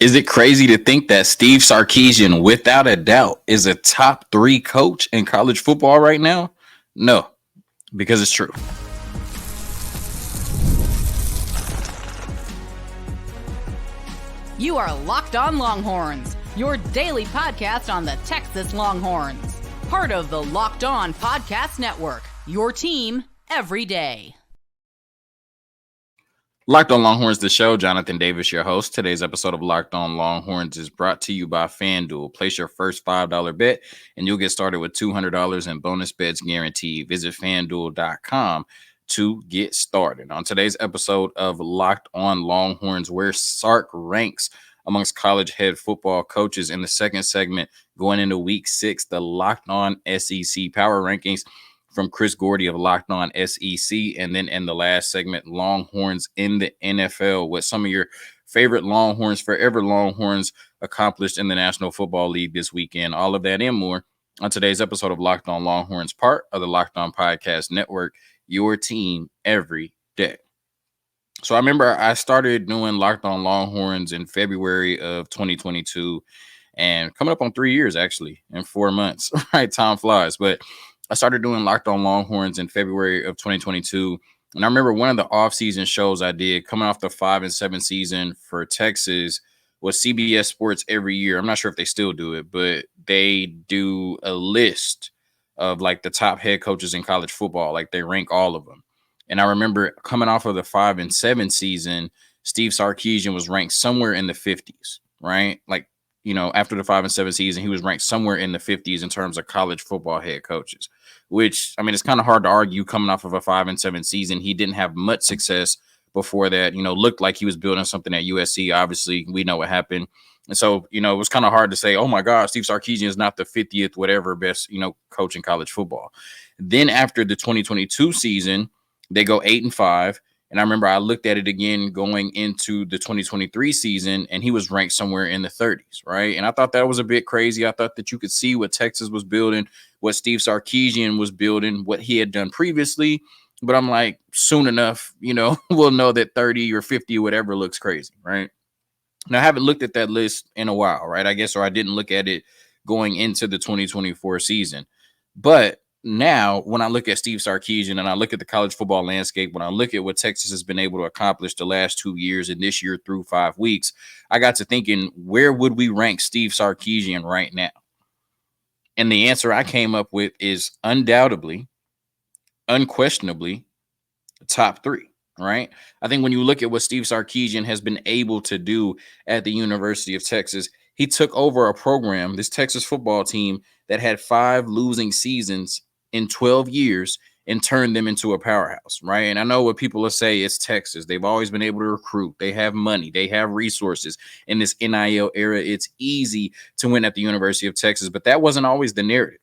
Is it crazy to think that Steve Sarkisian, without a doubt, is a top 3 coach in college football right now? No, because it's true. You are Locked On Longhorns, your daily podcast on the Texas Longhorns. Part of the Locked On Podcast Network, your team every day. Locked On Longhorns, the show. Jonathan Davis, your host. Today's episode of Locked On Longhorns is brought to you by FanDuel. Place your first $5 bet, and you'll get started with $200 in bonus bets guaranteed. Visit FanDuel.com to get started. On today's episode of Locked On Longhorns, where Sark ranks amongst college head football coaches in the second segment going into week 6, the Locked On SEC Power Rankings from Chris Gordy of Locked On SEC. And then in the last segment, Longhorns in the NFL, what some of your favorite Longhorns, forever Longhorns, accomplished in the National Football League this weekend. All of that and more on today's episode of Locked On Longhorns, part of the Locked On Podcast Network, your team every day. So I remember I started doing Locked On Longhorns in February of 2022, and coming up on 3 years, actually, in 4 months, right? Time flies. But I started doing Locked On Longhorns in February of 2022. And I remember one of the off-season shows I did coming off the 5-7 season for Texas was CBS Sports every year. I'm not sure if they still do it, but they do a list of like the top head coaches in college football. Like they rank all of them. And I remember coming off of the 5-7 season, Steve Sarkisian was ranked somewhere in the 50s, right? Like, you know, after the 5-7 season, he was ranked somewhere in the 50s in terms of college football head coaches, which, I mean, it's kind of hard to argue coming off of a 5-7 season. He didn't have much success before that, you know, looked like he was building something at USC. Obviously, we know what happened. And so, you know, it was kind of hard to say, oh my God, Steve Sarkisian is not the 50th, whatever, best, you know, coach in college football. Then after the 2022 season, they go 8-5. And I remember I looked at it again going into the 2023 season, and he was ranked somewhere in the 30s, right? And I thought that was a bit crazy. I thought that you could see what Texas was building, what Steve Sarkisian was building, what he had done previously. But I'm like, soon enough, you know, we'll know that 30 or 50 or whatever looks crazy, right? Now, I haven't looked at that list in a while, right? I guess, or I didn't look at it going into the 2024 season. But now, when I look at Steve Sarkisian and I look at the college football landscape, when I look at what Texas has been able to accomplish the last 2 years and this year through 5 weeks, I got to thinking, where would we rank Steve Sarkisian right now? And the answer I came up with is undoubtedly, unquestionably, top 3. Right. I think when you look at what Steve Sarkisian has been able to do at the University of Texas, he took over a program, this Texas football team that had 5 losing seasons in 12 years and turned them into a powerhouse. Right. And I know what people will say, it's Texas. They've always been able to recruit. They have money. They have resources. In this NIL era, it's easy to win at the University of Texas. But that wasn't always the narrative.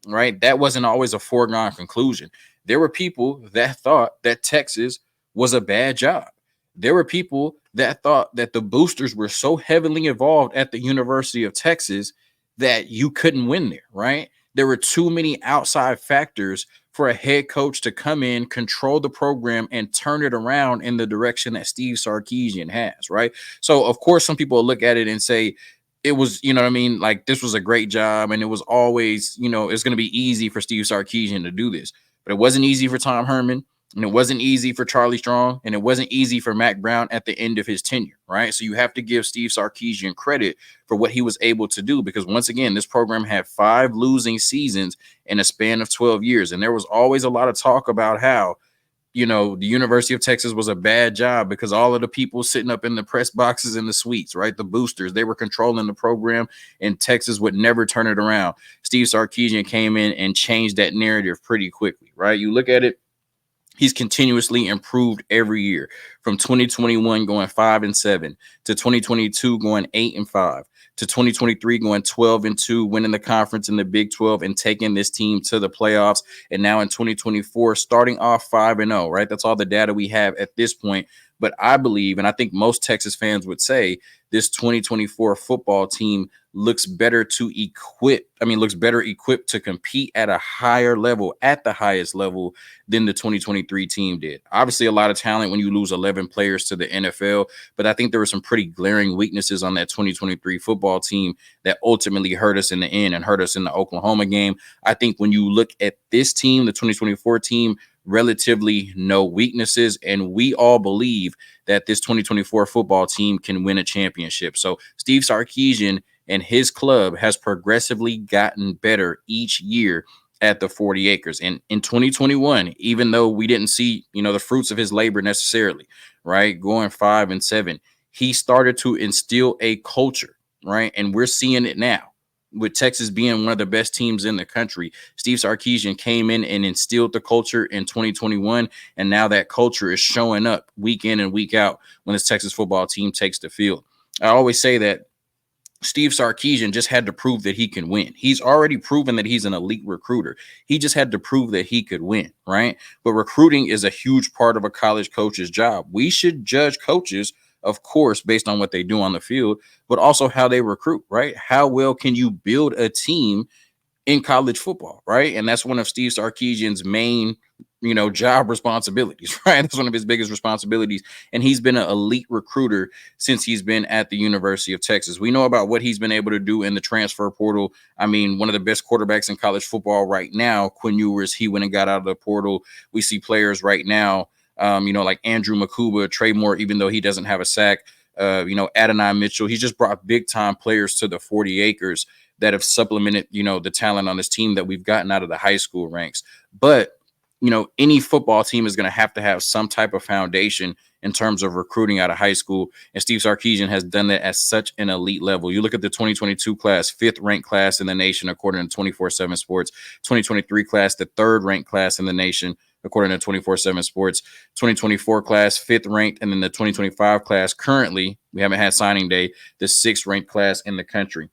Right. That wasn't always a foregone conclusion. There were people that thought that Texas was a bad job. There were people that thought that the boosters were so heavily involved at the University of Texas that you couldn't win there, right? There were too many outside factors for a head coach to come in, control the program, and turn it around in the direction that Steve Sarkisian has, right? So, of course, some people look at it and say, it was, you know what I mean? Like, this was a great job, and it was always, you know, it's going to be easy for Steve Sarkisian to do this. But it wasn't easy for Tom Herman. And it wasn't easy for Charlie Strong, and it wasn't easy for Mack Brown at the end of his tenure, right? So you have to give Steve Sarkisian credit for what he was able to do, because once again, this program had 5 losing seasons in a span of 12 years. And there was always a lot of talk about how, you know, the University of Texas was a bad job because all of the people sitting up in the press boxes and the suites, right? The boosters, they were controlling the program, and Texas would never turn it around. Steve Sarkisian came in and changed that narrative pretty quickly, right? You look at it, he's continuously improved every year, from 2021 going 5-7 to 2022 going 8-5 to 2023 going 12-2, winning the conference in the Big 12 and taking this team to the playoffs. And now in 2024, starting off 5-0, right? That's all the data we have at this point. But I believe, and I think most Texas fans would say, this 2024 football team looks better equipped to compete at a higher level, at the highest level than the 2023 team did. Obviously, a lot of talent when you lose 11 players to the NFL, but I think there were some pretty glaring weaknesses on that 2023 football team that ultimately hurt us in the end and hurt us in the Oklahoma game. I think when you look at this team, the 2024 team, relatively no weaknesses, and we all believe that this 2024 football team can win a championship. So Steve Sarkisian and his club has progressively gotten better each year at the 40 acres. And in 2021, even though we didn't see, the fruits of his labor necessarily, right, going 5-7, he started to instill a culture, right? And we're seeing it now. With Texas being one of the best teams in the country, Steve Sarkisian came in and instilled the culture in 2021, and now that culture is showing up week in and week out when this Texas football team takes the field. I always say that Steve Sarkisian just had to prove that he can win. He's already proven that he's an elite recruiter. He just had to prove that he could win, right? But recruiting is a huge part of a college coach's job. We should judge coaches, of course, based on what they do on the field, but also how they recruit, right? How well can you build a team in college football, right? And that's one of Steve Sarkisian's main, job responsibilities, right? That's one of his biggest responsibilities. And he's been an elite recruiter since he's been at the University of Texas. We know about what he's been able to do in the transfer portal. I mean, one of the best quarterbacks in college football right now, Quinn Ewers, he went and got out of the portal. We see players right now, like Andrew Makuba, Trey Moore, even though he doesn't have a sack, Adonai Mitchell. He's just brought big time players to the 40 acres that have supplemented, the talent on this team that we've gotten out of the high school ranks. But, any football team is going to have some type of foundation in terms of recruiting out of high school. And Steve Sarkisian has done that at such an elite level. You look at the 2022 class, 5th ranked class in the nation, according to 24/7 Sports. 2023 class, the 3rd ranked class in the nation, according to 24/7 Sports. 2024 class, 5th ranked, and then the 2025 class, currently, we haven't had signing day, the 6th ranked class in the country.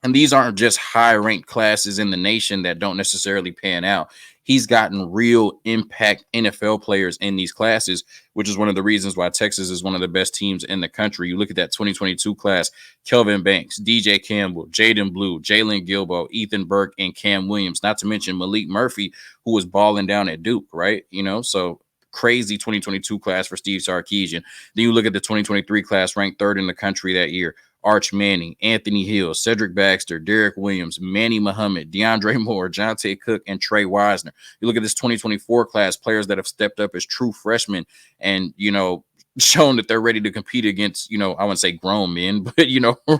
And these aren't just high-ranked classes in the nation that don't necessarily pan out. He's gotten real impact NFL players in these classes, which is one of the reasons why Texas is one of the best teams in the country. You look at that 2022 class, Kelvin Banks, DJ Campbell, Jaden Blue, Jalen Gilbo, Ethan Burke, and Cam Williams, not to mention Malik Murphy, who was balling down at Duke, right? So crazy 2022 class for Steve Sarkisian. Then you look at the 2023 class, ranked 3rd in the country that year. Arch Manning, Anthony Hill, Cedric Baxter, Derek Williams, Manny Muhammad, DeAndre Moore, Jonte Cook, and Trey Wisner. You look at this 2024 class, players that have stepped up as true freshmen and, shown that they're ready to compete against, I wouldn't say grown men, but,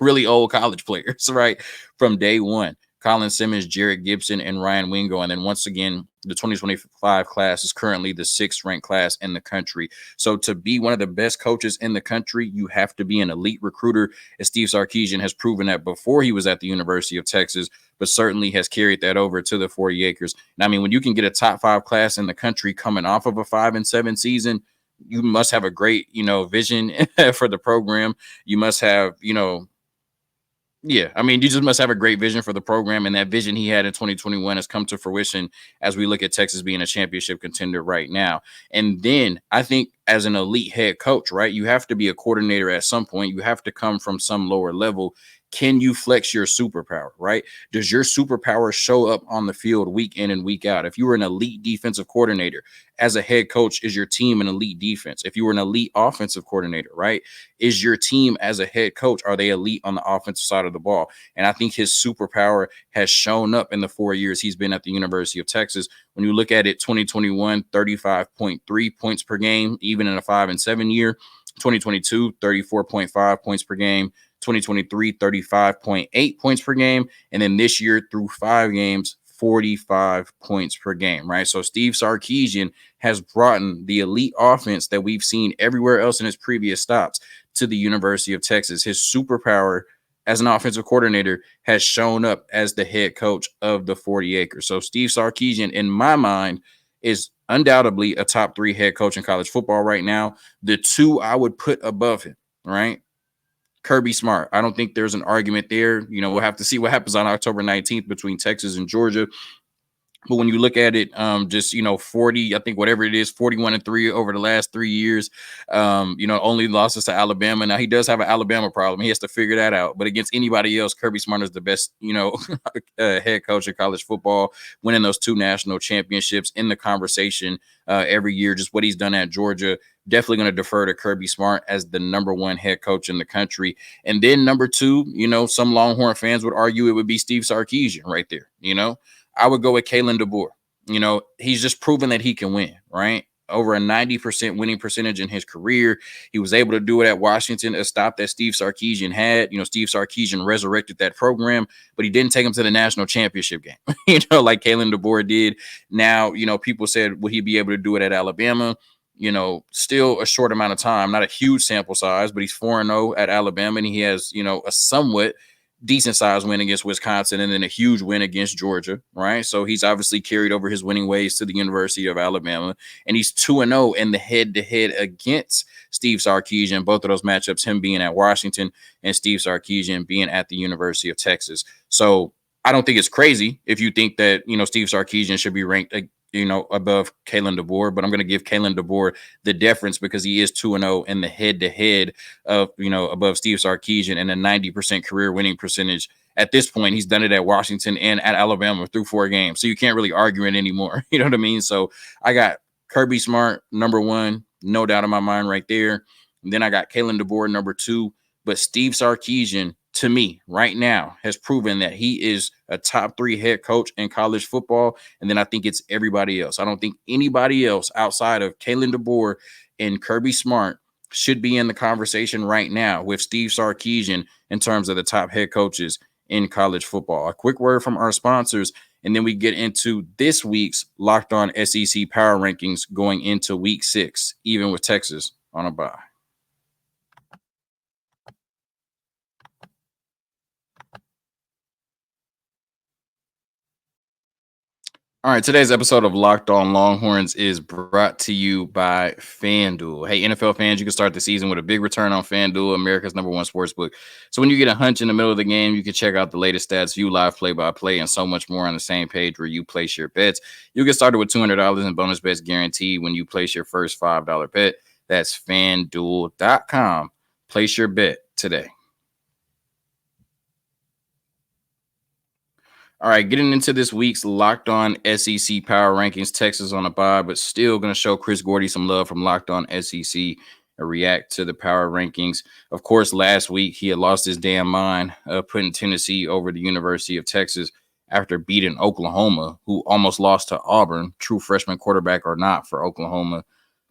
really old college players, right, from day one. Colin Simmons, Jarrett Gibson, and Ryan Wingo. And then once again, the 2025 class is currently the 6th ranked class in the country. So to be one of the best coaches in the country, you have to be an elite recruiter. As Steve Sarkisian has proven that before he was at the University of Texas, but certainly has carried that over to the 40 acres. And I mean, when you can get a top 5 class in the country coming off of a 5-7 season, you must have a great, vision for the program. You must have, you just must have a great vision for the program, and that vision he had in 2021 has come to fruition as we look at Texas being a championship contender right now. And then I think as an elite head coach, right, you have to be a coordinator at some point. You have to come from some lower level. Can you flex your superpower, right? Does your superpower show up on the field week in and week out? If you were an elite defensive coordinator, as a head coach, is your team an elite defense? If you were an elite offensive coordinator, right, is your team as a head coach, are they elite on the offensive side of the ball? And I think his superpower has shown up in the 4 years he's been at the University of Texas. When you look at it, 2021, 35.3 points per game, even in a 5-7 year. 2022, 34.5 points per game. 2023, 35.8 points per game. And then this year through 5 games, 45 points per game, right? So Steve Sarkisian has brought in the elite offense that we've seen everywhere else in his previous stops to the University of Texas. His superpower as an offensive coordinator has shown up as the head coach of the 40 acres. So Steve Sarkisian, in my mind, is undoubtedly a top 3 head coach in college football right now. The 2 I would put above him, right? Kirby Smart. I don't think there's an argument there. We'll have to see what happens on October 19th between Texas and Georgia. But when you look at it, just 40, I think whatever it is, 41-3 over the last 3 years. Only losses to Alabama. Now he does have an Alabama problem. He has to figure that out. But against anybody else, Kirby Smart is the best, head coach in college football, winning those two national championships, in the conversation every year. Just what he's done at Georgia. Definitely going to defer to Kirby Smart as the number one head coach in the country. And then number two, some Longhorn fans would argue it would be Steve Sarkisian right there. I would go with Kalen DeBoer. He's just proven that he can win, right? Over a 90% winning percentage in his career. He was able to do it at Washington, a stop that Steve Sarkisian had. Steve Sarkisian resurrected that program, but he didn't take him to the national championship game, like Kalen DeBoer did. Now, people said, will he be able to do it at Alabama? Still a short amount of time, not a huge sample size, but he's 4-0 at Alabama, and he has, a somewhat decent sized win against Wisconsin and then a huge win against Georgia, right? So he's obviously carried over his winning ways to the University of Alabama, and he's 2-0 in the head-to-head against Steve Sarkisian. Both of those matchups, him being at Washington and Steve Sarkisian being at the University of Texas. So I don't think it's crazy if you think that, Steve Sarkisian should be ranked above Kalen DeBoer, but I'm going to give Kalen DeBoer the deference because he is 2-0 in the head-to-head of, above Steve Sarkisian and a 90% career winning percentage. At this point, he's done it at Washington and at Alabama through 4 games. So you can't really argue it anymore. You know what I mean? So I got Kirby Smart, number one, no doubt in my mind right there. And then I got Kalen DeBoer, number 2. But Steve Sarkisian, to me, right now, has proven that he is a top 3 head coach in college football. And then I think it's everybody else. I don't think anybody else outside of Kalen DeBoer and Kirby Smart should be in the conversation right now with Steve Sarkisian in terms of the top head coaches in college football. A quick word from our sponsors, and then we get into this week's Locked On SEC Power Rankings going into Week 6, even with Texas on a bye. All right, today's episode of Locked On Longhorns is brought to you by FanDuel. Hey, NFL fans, you can start the season with a big return on FanDuel, America's #1 sportsbook. So when you get a hunch in the middle of the game, you can check out the latest stats, view live play-by-play, and so much more on the same page where you place your bets. You'll get started with $200 in bonus bets guaranteed when you place your first $5 bet. That's FanDuel.com. Place your bet today. All right, getting into this week's Locked On SEC Power Rankings. Texas on a bye, but still going to show Chris Gordy some love from Locked On SEC and react to the power rankings. Of course, last week he had lost his damn mind putting Tennessee over the University of Texas after beating Oklahoma, who almost lost to Auburn, true freshman quarterback or not for Oklahoma.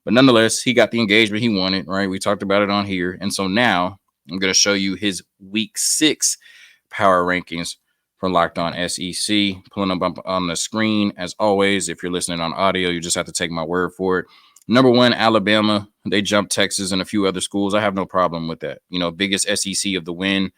But nonetheless, he got the engagement he wanted, right? We talked about it on here. And so now I'm going to show you his Week 6 power rankings from Locked On SEC, pulling up on the screen. As always, if you're listening on audio, you just have to take my word for it. Number 1, Alabama. They jumped Texas and a few other schools. I have no problem with that. Biggest SEC of the win,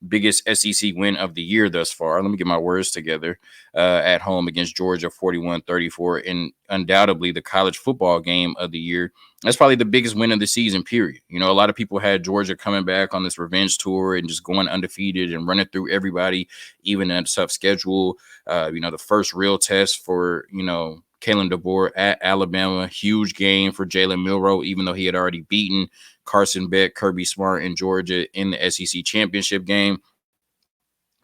biggest SEC win of the year thus far. Let me get my words together. At home against Georgia, 41-34, and undoubtedly the college football game of the year. That's probably the biggest win of the season, period. A lot of people had Georgia coming back on this revenge tour and just going undefeated and running through everybody, even in a tough schedule. The first real test for, Kalen DeBoer at Alabama. Huge game for Jalen Milroe, even though he had already beaten Carson Beck, Kirby Smart in Georgia in the SEC championship game.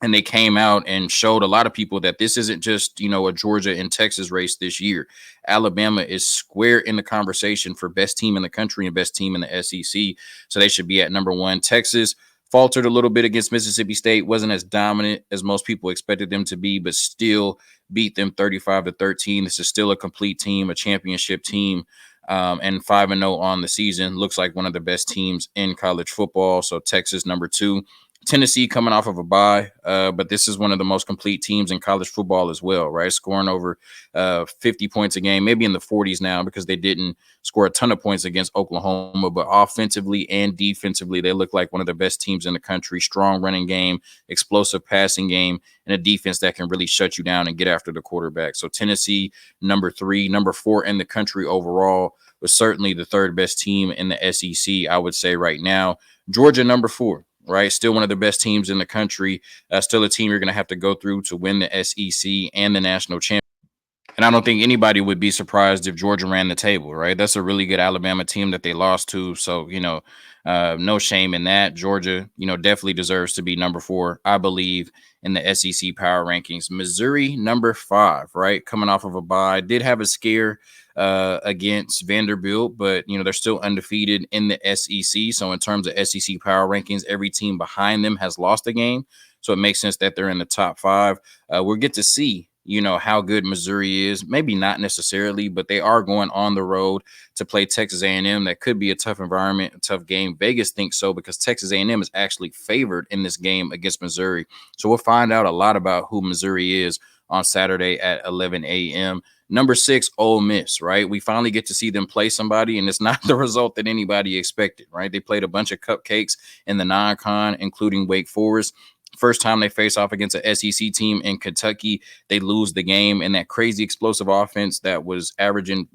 And they came out and showed a lot of people that this isn't just, a Georgia and Texas race this year. Alabama is square in the conversation for best team in the country and best team in the SEC. So they should be at number 1. Texas faltered a little bit against Mississippi State, wasn't as dominant as most people expected them to be, but still beat them 35-13. This is still a complete team, a championship team. And 5-0 on the season. Looks like one of the best teams in college football. So Texas, number 2. Tennessee coming off of a bye, but this is one of the most complete teams in college football as well, right? Scoring over 50 points a game, maybe in the 40s now because they didn't score a ton of points against Oklahoma, but offensively and defensively, they look like one of the best teams in the country. Strong running game, explosive passing game, and a defense that can really shut you down and get after the quarterback. So Tennessee, number 3, number 4 in the country overall, was certainly the 3rd best team in the SEC, I would say right now. Georgia, number 4. Right, still one of the best teams in the country. Still a team you're going to have to go through to win the SEC and the national championship. And I don't think anybody would be surprised if Georgia ran the table, right? That's a really good Alabama team that they lost to. So, no shame in that. Georgia, definitely deserves to be number 4, I believe, in the SEC power rankings. Missouri, number 5, right? Coming off of a bye. Did have a scare against Vanderbilt, but, they're still undefeated in the SEC. So, in terms of SEC power rankings, every team behind them has lost a game. So, it makes sense that they're in the top 5. We'll get to see how good Missouri is. Maybe not necessarily, but they are going on the road to play Texas A&M. That could be a tough environment, a tough game. Vegas thinks so because Texas A&M is actually favored in this game against Missouri. So we'll find out a lot about who Missouri is on Saturday at 11 a.m. Number 6, Ole Miss, right? We finally get to see them play somebody, and it's not the result that anybody expected, right? They played a bunch of cupcakes in the non-con, including Wake Forest. First time they face off against an SEC team in Kentucky, they lose the game. And that crazy explosive offense that was averaging,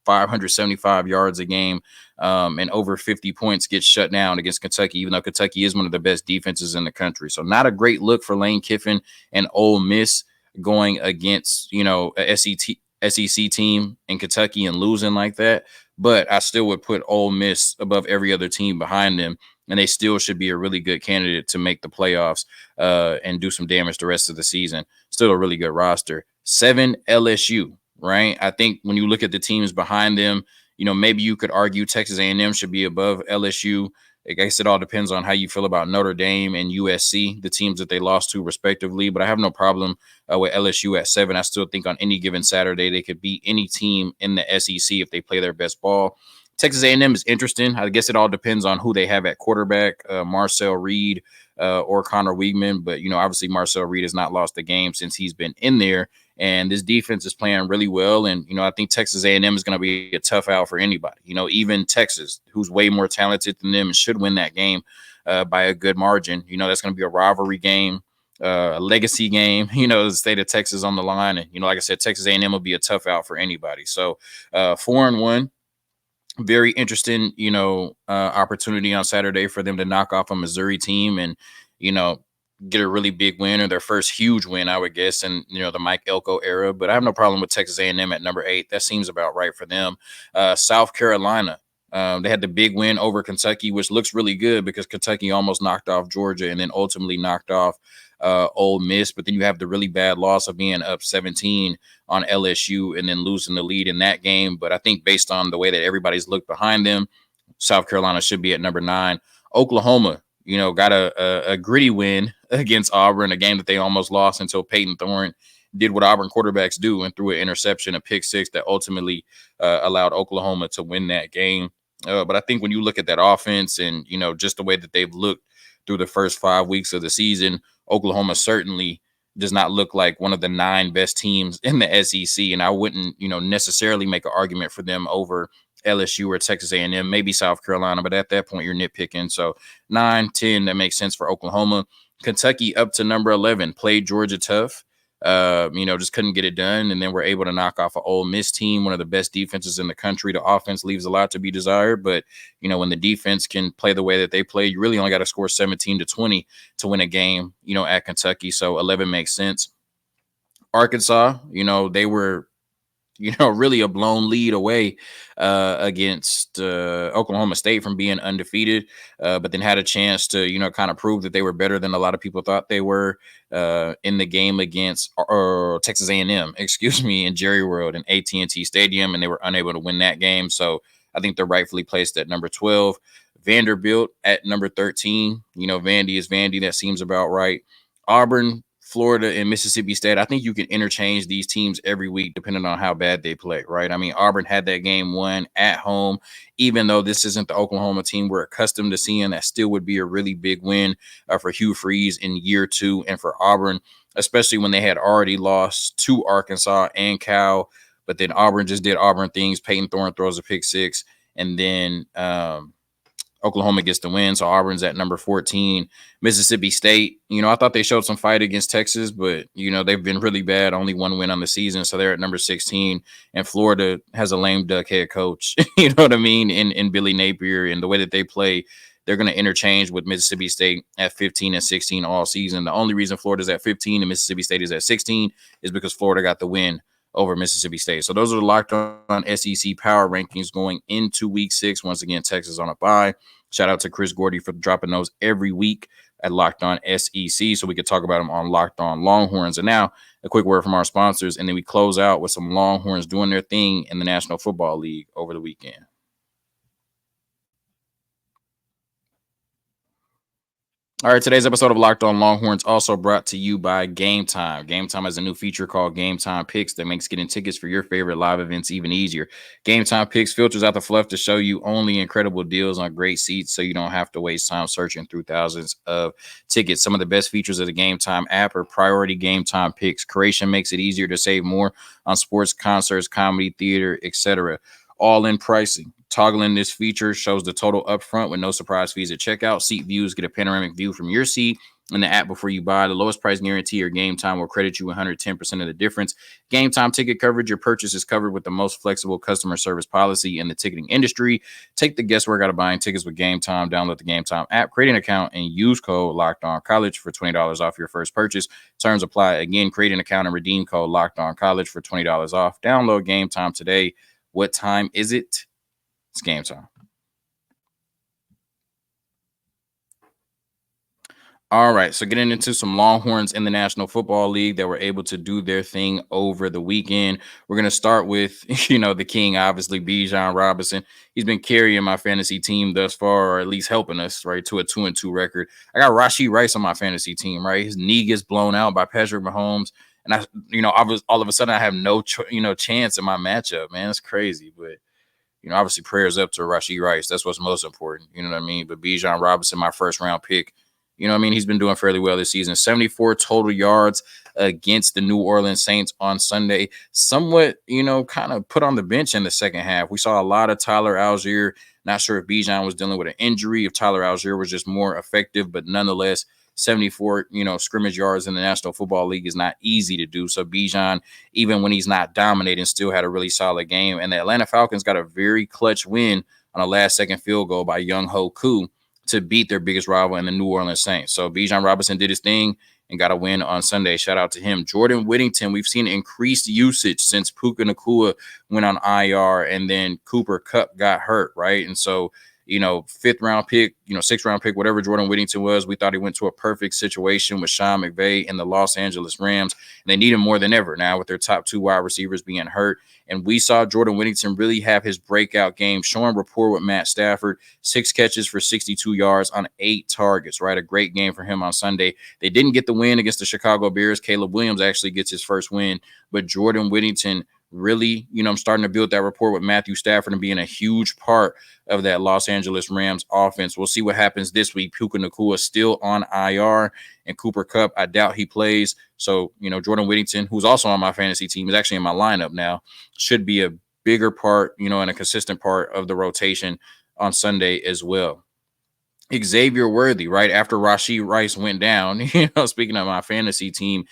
575 yards a game and over 50 points gets shut down against Kentucky, even though Kentucky is one of the best defenses in the country. So not a great look for Lane Kiffin and Ole Miss going against, a SEC team in Kentucky and losing like that. But I still would put Ole Miss above every other team behind them, and they still should be a really good candidate to make the playoffs and do some damage the rest of the season. Still a really good roster. 7, LSU, right? I think when you look at the teams behind them, maybe you could argue Texas A&M should be above LSU. I guess it all depends on how you feel about Notre Dame and USC, the teams that they lost to respectively. But I have no problem with LSU at 7. I still think on any given Saturday they could beat any team in the SEC if they play their best ball. Texas A&M is interesting. I guess it all depends on who they have at quarterback, Marcel Reed or Connor Weigman. But, obviously Marcel Reed has not lost a game since he's been in there. And this defense is playing really well. And, I think Texas A&M is going to be a tough out for anybody. Even Texas, who's way more talented than them, should win that game by a good margin. That's going to be a rivalry game. A legacy game, the state of Texas on the line. And, like I said, Texas A&M will be a tough out for anybody. So 4-1. Very interesting, opportunity on Saturday for them to knock off a Missouri team and, get a really big win, or their first huge win, I would guess, in, the Mike Elko era. But I have no problem with Texas A&M at number 8. That seems about right for them. South Carolina. They had the big win over Kentucky, which looks really good because Kentucky almost knocked off Georgia and then ultimately knocked off Ole Miss. But then you have the really bad loss of being up 17 on LSU and then losing the lead in that game. But I think based on the way that everybody's looked behind them, South Carolina should be at number 9. Oklahoma, got a gritty win against Auburn, a game that they almost lost until Peyton Thorne did what Auburn quarterbacks do and threw an interception, a pick 6 that ultimately allowed Oklahoma to win that game. But I think when you look at that offense and, just the way that they've looked through the first 5 weeks of the season, Oklahoma certainly does not look like one of the 9 best teams in the SEC. And I wouldn't, necessarily make an argument for them over LSU or Texas A&M, maybe South Carolina. But at that point, you're nitpicking. So 9, 10, that makes sense for Oklahoma. Kentucky up to number 11, played Georgia tough. Just couldn't get it done. And then we're able to knock off an Ole Miss team, one of the best defenses in the country. The offense leaves a lot to be desired, but when the defense can play the way that they play, you really only got to score 17-20 to win a game, at Kentucky. So 11 makes sense. Arkansas, they were, really a blown lead away against Oklahoma State from being undefeated, but then had a chance to, kind of prove that they were better than a lot of people thought they were in the game against Texas A&M, in Jerry World and AT&T Stadium, and they were unable to win that game. So I think they're rightfully placed at number 12. Vanderbilt at number 13. Vandy is Vandy. That seems about right. Auburn, Florida, and Mississippi State, I think you can interchange these teams every week depending on how bad they play, right? I mean, Auburn had that game won at home. Even though this isn't the Oklahoma team we're accustomed to seeing, that still would be a really big win for Hugh Freeze in year 2 and for Auburn, especially when they had already lost to Arkansas and Cal. But then Auburn just did Auburn things. Peyton Thorne throws a pick 6, and then Oklahoma gets the win. So Auburn's at number 14. Mississippi State, I thought they showed some fight against Texas, but, they've been really bad. Only 1 win on the season. So they're at number 16. And Florida has a lame duck head coach, you know what I mean, in Billy Napier. And the way that they play, they're going to interchange with Mississippi State at 15 and 16 all season. The only reason Florida's at 15 and Mississippi State is at 16 is because Florida got the win over Mississippi State. So those are the Locked On SEC power rankings going into week 6. Once again, Texas on a bye. Shout out to Chris Gordy for dropping those every week at Locked On SEC so we could talk about them on Locked On Longhorns. And now a quick word from our sponsors, and then we close out with some Longhorns doing their thing in the National Football League over the weekend. All right, today's episode of Locked On Longhorns also brought to you by Gametime. Gametime has a new feature called Gametime Picks that makes getting tickets for your favorite live events even easier. Gametime Picks filters out the fluff to show you only incredible deals on great seats so you don't have to waste time searching through thousands of tickets. Some of the best features of the Gametime app are priority Gametime Picks. Creation makes it easier to save more on sports, concerts, comedy, theater, etc. All-in pricing. Toggling this feature shows the total upfront with no surprise fees at checkout. Seat views get a panoramic view from your seat in the app before you buy. The lowest price guarantee or Gametime will credit you 110% of the difference. Gametime ticket coverage. Your purchase is covered with the most flexible customer service policy in the ticketing industry. Take the guesswork out of buying tickets with Gametime. Download the Gametime app, create an account, and use code LOCKEDONCollege for $20 off your first purchase. Terms apply. Again, create an account and redeem code LOCKEDONCollege for $20 off. Download Gametime today. What time is it? It's game time. All right, so getting into some Longhorns in the National Football League that were able to do their thing over the weekend. We're going to start with, the king, obviously, Bijan Robinson. He's been carrying my fantasy team thus far, or at least helping us, right, to a 2-2 record. I got Rashee Rice on my fantasy team, right? His knee gets blown out by Patrick Mahomes. And all of a sudden I have no chance in my matchup, man. It's crazy. But, obviously prayers up to Rashee Rice. That's what's most important. You know what I mean? But Bijan Robinson, my first round pick, he's been doing fairly well this season. 74 total yards against the New Orleans Saints on Sunday. Somewhat, kind of put on the bench in the second half. We saw a lot of Tyler Algier. Not sure if Bijan was dealing with an injury, if Tyler Algier was just more effective, but nonetheless, 74, scrimmage yards in the National Football League is not easy to do. So Bijan, even when he's not dominating, still had a really solid game. And the Atlanta Falcons got a very clutch win on a last-second field goal by Younghoe Koo to beat their biggest rival in the New Orleans Saints. So Bijan Robinson did his thing and got a win on Sunday. Shout out to him. Jordan Whittington, we've seen increased usage since Puka Nacua went on IR and then Cooper Kupp got hurt, right? And so, 5th round pick, 6th round pick, whatever Jordan Whittington was, we thought he went to a perfect situation with Sean McVay and the Los Angeles Rams. And they need him more than ever now with their top 2 wide receivers being hurt. And we saw Jordan Whittington really have his breakout game, showing rapport with Matt Stafford, 6 catches for 62 yards on 8 targets, right? A great game for him on Sunday. They didn't get the win against the Chicago Bears. Caleb Williams actually gets his first win, but Jordan Whittington really, I'm starting to build that rapport with Matthew Stafford and being a huge part of that Los Angeles Rams offense. We'll see what happens this week. Puka Nacua still on IR, and Cooper Kupp, I doubt he plays. So, Jordan Whittington, who's also on my fantasy team, is actually in my lineup now, should be a bigger part, and a consistent part of the rotation on Sunday as well. Xavier Worthy, right after Rashee Rice went down, speaking of my fantasy team,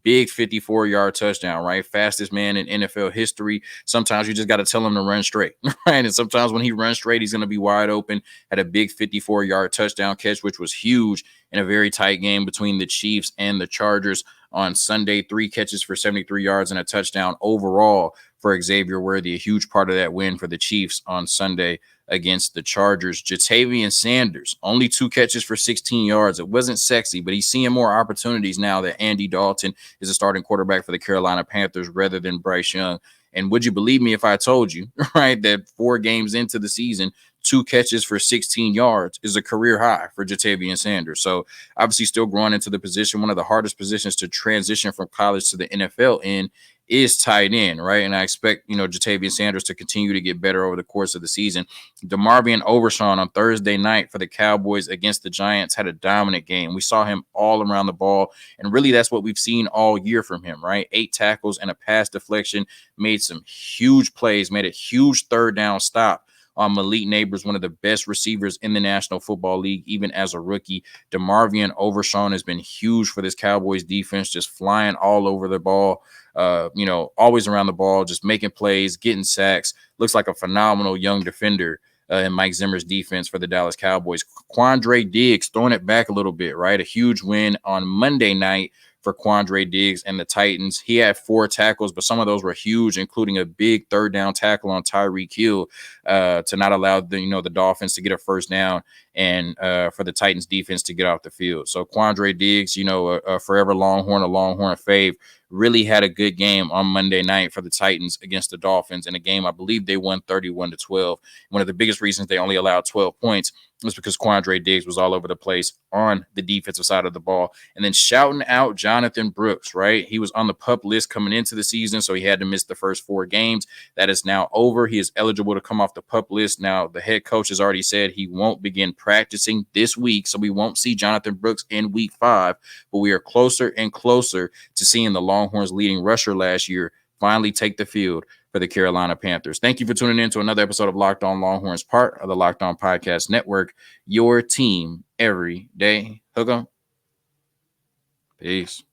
big 54-yard touchdown, right? Fastest man in NFL history. Sometimes you just got to tell him to run straight, right? And sometimes when he runs straight, he's going to be wide open. Had a big 54-yard touchdown catch, which was huge in a very tight game between the Chiefs and the Chargers on Sunday. 3 catches for 73 yards and a touchdown overall for Xavier Worthy, a huge part of that win for the Chiefs on Sunday against the Chargers. Jatavian Sanders, only 2 catches for 16 yards. It wasn't sexy, but he's seeing more opportunities now that Andy Dalton is a starting quarterback for the Carolina Panthers rather than Bryce Young. And would you believe me if I told you, right, that 4 games into the season, 2 catches for 16 yards is a career high for Jatavian Sanders. So obviously still growing into the position, one of the hardest positions to transition from college to the NFL in is tight end, right? And I expect, Jatavian Sanders to continue to get better over the course of the season. DeMarvion Overshawn on Thursday night for the Cowboys against the Giants had a dominant game. We saw him all around the ball, and really that's what we've seen all year from him, right? 8 tackles and a pass deflection, made some huge plays, made a huge 3rd down stop on Malik Neighbors, one of the best receivers in the National Football League, even as a rookie. DeMarvion Overshawn has been huge for this Cowboys defense, just flying all over the ball, always around the ball, just making plays, getting sacks. Looks like a phenomenal young defender in Mike Zimmer's defense for the Dallas Cowboys. Quandre Diggs throwing it back a little bit, right? A huge win on Monday night for Quandre Diggs and the Titans. He had 4 tackles, but some of those were huge, including a big 3rd down tackle on Tyreek Hill to not allow the Dolphins to get a first down and for the Titans defense to get off the field. So Quandre Diggs, a forever Longhorn, a Longhorn fave, really had a good game on Monday night for the Titans against the Dolphins in a game I believe they won 31-12. One of the biggest reasons they only allowed 12 points was because Quandre Diggs was all over the place on the defensive side of the ball. And then shouting out Jonathan Brooks, right? He was on the PUP list coming into the season, so he had to miss the first 4 games. That is now over. He is eligible to come off the PUP list. Now, the head coach has already said he won't begin practicing this week, so we won't see Jonathan Brooks in week 5, but we are closer and closer to seeing the Longhorns' leading rusher last year finally take the field for the Carolina Panthers. Thank you for tuning in to another episode of Locked On Longhorns, part of the Locked On Podcast Network, your team every day. Hook 'em. Peace.